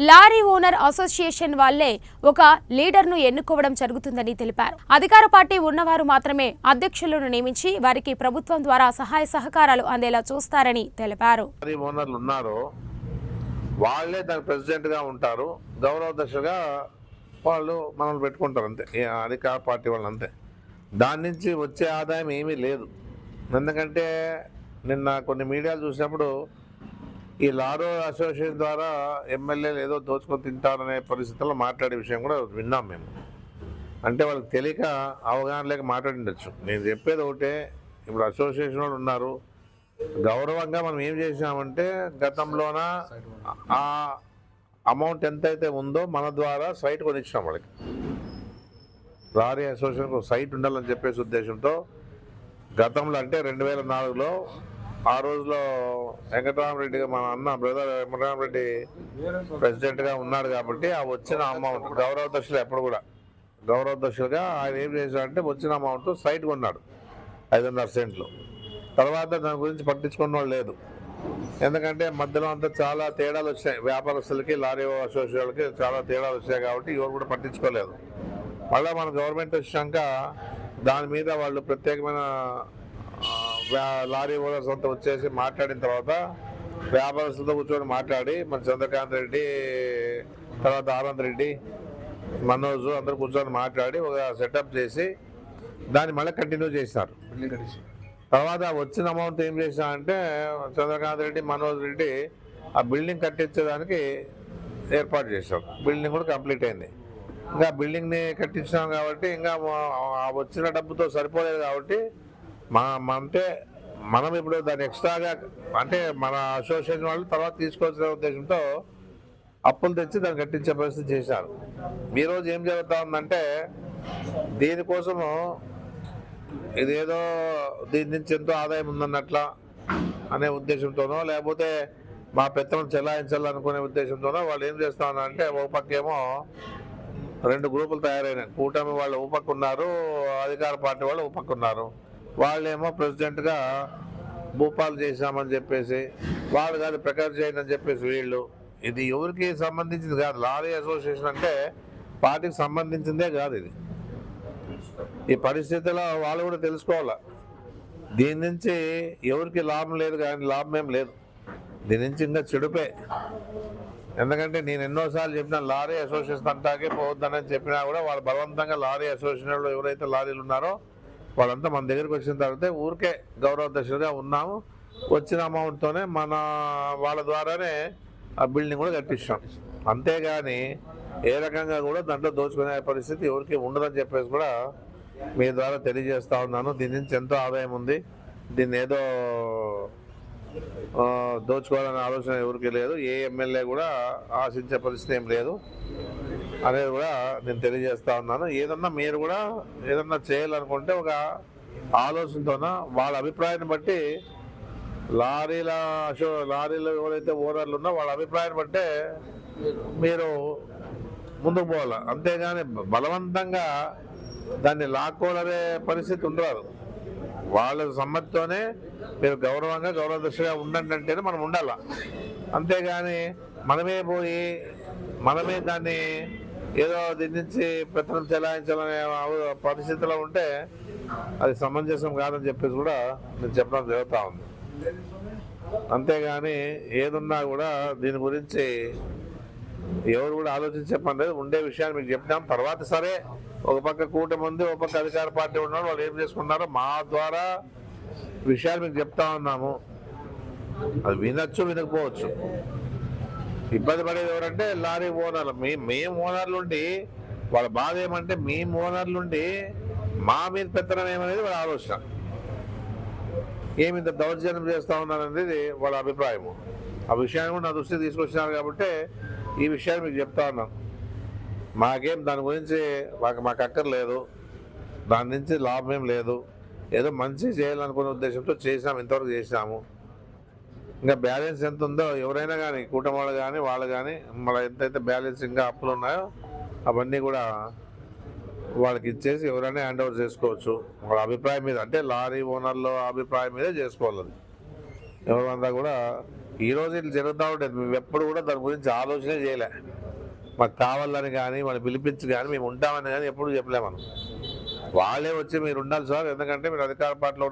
Lorry owner association వాళ్లే ఒక లీడర్ను ఎన్నుకోవడం జరుగుతుందని తెలిపారు. అధికార పార్టీ ఉన్నవారు మాత్రమే అధ్యక్షులను నియమించి వారికి ప్రభుత్వం ద్వారా సహాయ సహకారాలు అందేలా చూస్తారని తెలిపారు. వాళ్ళే దాని ప్రెసిడెంట్ గా ఉంటారు, గౌరవ దశగా వాళ్ళు మనల్ని పెట్టుకుంటారు అంతే, అధికార పార్టీ వాళ్ళు అంతే. దాని నుంచి వచ్చే ఆదాయం ఏమీ లేదు. ఎందుకంటే నిన్న కొన్ని మీడియాలు చూసినప్పుడు ఈ లారో అసోసియేషన్ ద్వారా ఎమ్మెల్యేలు ఏదో దోచుకొని తింటారనే పరిస్థితుల్లో మాట్లాడే విషయం కూడా విన్నాం మేము. అంటే వాళ్ళకి తెలియక అవగాహన లేక మాట్లాడిండొచ్చు. నేను చెప్పేది ఒకటే, ఇప్పుడు అసోసియేషన్ వాళ్ళు ఉన్నారు, గౌరవంగా మనం ఏం చేసామంటే గతంలోన ఆ అమౌంట్ ఎంతైతే ఉందో మన ద్వారా సైట్ కొనిచ్చాం వాళ్ళకి. లారీ అసోసియేషన్కి సైట్ ఉండాలని చెప్పేసి ఉద్దేశంతో గతంలో అంటే 2004లో ఆ రోజులో వెంకటరామరెడ్డిగా మన అన్న బ్రదర్ వెంకటరామరెడ్డి ప్రెసిడెంట్గా ఉన్నాడు కాబట్టి ఆ వచ్చిన అమౌంట్ గౌరవ దశలు ఎప్పుడు కూడా గౌరవ దశలుగా ఆయన ఏం చేశాడంటే వచ్చిన అమౌంట్ సైట్ కొన్నాడు 5.5 సెంట్లు. తర్వాత దాని గురించి పట్టించుకున్న వాళ్ళు లేదు. ఎందుకంటే మధ్యలో అంతా చాలా తేడాలు వచ్చాయి, వ్యాపారస్తులకి లారీ అసోసియేషన్లకి చాలా తేడాలు వచ్చాయి కాబట్టి ఎవరు కూడా పట్టించుకోలేదు. మళ్ళీ మన గవర్నమెంట్ వచ్చాక దాని మీద వాళ్ళు ప్రత్యేకమైన లారీ ఓనర్స్ అంతా వచ్చేసి మాట్లాడిన తర్వాత వ్యాపారస్తులతో కూర్చొని మాట్లాడి మన చంద్రకాంత్ రెడ్డి తర్వాత ఆనంద్ రెడ్డి మనోజ్ అందరూ కూర్చొని మాట్లాడి ఒక సెటప్ చేసి దాన్ని మళ్ళీ కంటిన్యూ చేసినారు. తర్వాత వచ్చిన అమౌంట్ ఏం చేసినా చంద్రకాంత్ రెడ్డి మనోజ్ రెడ్డి ఆ బిల్డింగ్ కట్టించేదానికి ఏర్పాటు చేశారు. బిల్డింగ్ కూడా కంప్లీట్ అయింది. ఇంకా బిల్డింగ్ని కట్టించినాం కాబట్టి ఇంకా వచ్చిన డబ్బుతో సరిపోలేదు కాబట్టి అంటే మనం ఇప్పుడు దాన్ని ఎక్స్ట్రాగా అంటే మన అసోసియేషన్ వాళ్ళు తర్వాత తీసుకోవాల్సిన ఉద్దేశంతో అప్పులు తెచ్చి దాన్ని కట్టించే పరిస్థితి చేశారు. ఈరోజు ఏం జరుగుతూ ఉందంటే దీనికోసము ఇదేదో దీని నుంచి ఎంతో ఆదాయం ఉందన్నట్ల అనే ఉద్దేశంతోనో లేకపోతే మా పెత్తనం చెలాయించాలనుకునే ఉద్దేశంతోనో వాళ్ళు ఏం చేస్తా ఉన్నారంటే ఒక పక్కేమో 2 గ్రూపులు తయారైనాయి. కూటమి వాళ్ళు ఒక పక్క ఉన్నారు, అధికార పార్టీ వాళ్ళు ఒక పక్క ఉన్నారు. వాళ్ళేమో ప్రెసిడెంట్గా భూపాలు చేశామని చెప్పేసి వాళ్ళు కాదు ప్రకాష్ జైన్ అని చెప్పేసి వీళ్ళు. ఇది ఎవరికి సంబంధించింది కాదు. లారీ అసోసియేషన్ అంటే పార్టీకి సంబంధించిందే కాదు. ఇది ఈ పరిస్థితిలో వాళ్ళు కూడా తెలుసుకోవాలి. దీని నుంచి ఎవరికి లాభం లేదు, కానీ లాభం ఏం లేదు. దీని నుంచి ఇంకా చెడుపే. ఎందుకంటే నేను ఎన్నోసార్లు చెప్పిన లారీ అసోసియేషన్ అంటాకే పోవద్దని చెప్పినా కూడా వాళ్ళు బలవంతంగా లారీ అసోసియేషన్లో ఎవరైతే లారీలు ఉన్నారో వాళ్ళంతా మన దగ్గరికి వచ్చిన తర్వాత ఊరికే గౌరవ దశలుగా ఉన్నాము, వచ్చిన అమౌంట్తోనే మన వాళ్ళ ద్వారానే ఆ బిల్డింగ్ కూడా కట్టించాం. అంతేగాని ఏ రకంగా కూడా దాంట్లో దోచుకునే పరిస్థితి ఎవరికి ఉండదని చెప్పేసి కూడా మీ ద్వారా తెలియజేస్తా ఉన్నాను. దీని నుంచి ఎంతో ఆదాయం ఉంది, దీన్ని ఏదో దోచుకోవాలనే ఆలోచన ఎవరికి లేదు, ఏ ఎమ్మెల్యే కూడా ఆశించే పరిస్థితి ఏం లేదు అనేది కూడా నేను తెలియజేస్తా ఉన్నాను. ఏదన్నా మీరు కూడా ఏదన్నా చేయాలనుకుంటే ఒక ఆలోచనతోన వాళ్ళ అభిప్రాయాన్ని బట్టి లారీలు ఎవరైతే ఓనర్లు ఉన్నా వాళ్ళ అభిప్రాయాన్ని బట్టే మీరు ముందుకు పోవాలి. అంతేగాని బలవంతంగా దాన్ని లాక్కోలనే పరిస్థితి ఉండరాదు. వాళ్ళ సమ్మతితోనే మీరు గౌరవంగా గౌరవ దృష్టిగా ఉండండి అంటేనే మనం ఉండాల. అంతేగాని మనమే పోయి మనమే దాన్ని ఏదో దీని నుంచి పెత్తనం చెలాయించాలనే పరిస్థితిలో ఉంటే అది సమంజసం కాదని చెప్పేసి కూడా నేను చెప్పడం జరుగుతూ ఉంది. అంతేగాని ఏదున్నా కూడా దీని గురించి ఎవరు కూడా ఆలోచించే పని లేదు. ఉండే విషయాన్ని మీకు చెప్పినాం. తర్వాత సరే ఒక పక్క కూటమి ఉంది, ఒక పక్క అధికార పార్టీ ఉన్నారు, వాళ్ళు ఏం చేసుకున్నారో మా ద్వారా విషయాలు మీకు చెప్తా ఉన్నాము. అది వినొచ్చు, వినకపోవచ్చు. ఇబ్బంది పడేది ఎవరంటే లారీ ఓనర్లు. మేము ఓనర్లుండి వాళ్ళ బాధ ఏమంటే మేము ఓనర్లుండి మా మీద పెత్తనం ఏమనేది వాళ్ళ ఆలోచన. ఏమింత దౌర్జన్యం చేస్తూ ఉన్నారనేది వాళ్ళ అభిప్రాయము. ఆ విషయాన్ని కూడా నా దృష్టికి తీసుకొచ్చినారు కాబట్టి ఈ విషయాన్ని మీకు చెప్తా ఉన్నాను. మాకేం దాని గురించి మాకు అక్కర్లేదు, దాని నుంచి లాభం ఏం లేదు. ఏదో మంచి చేయాలనుకునే ఉద్దేశంతో చేసినాము, ఇంతవరకు చేసినాము. ఇంకా బ్యాలెన్స్ ఎంత ఉందో ఎవరైనా కానీ కూటమి వాళ్ళు కానీ వాళ్ళు కానీ మళ్ళీ ఎంతైతే బ్యాలెన్స్ ఇంకా అప్పులు ఉన్నాయో అవన్నీ కూడా వాళ్ళకి ఇచ్చేసి ఎవరైనా హ్యాండ్ ఓవర్ చేసుకోవచ్చు. వాళ్ళ అభిప్రాయం మీద, అంటే లారీ ఓనర్ల అభిప్రాయం మీదే చేసుకోవాలి. అది ఎవరంతా కూడా ఈరోజు ఇట్లా జరుగుతూ ఉంటుంది. మేము ఎప్పుడు కూడా దాని గురించి ఆలోచనే చేయలే. మాకు కావాలని కానీ మనం పిలిపించి కానీ మేము ఉంటామని కానీ ఎప్పుడు చెప్పలే. మనం వాళ్ళే వచ్చి మీరు ఉండాలి సార్, ఎందుకంటే మీరు అధికార పార్టీలో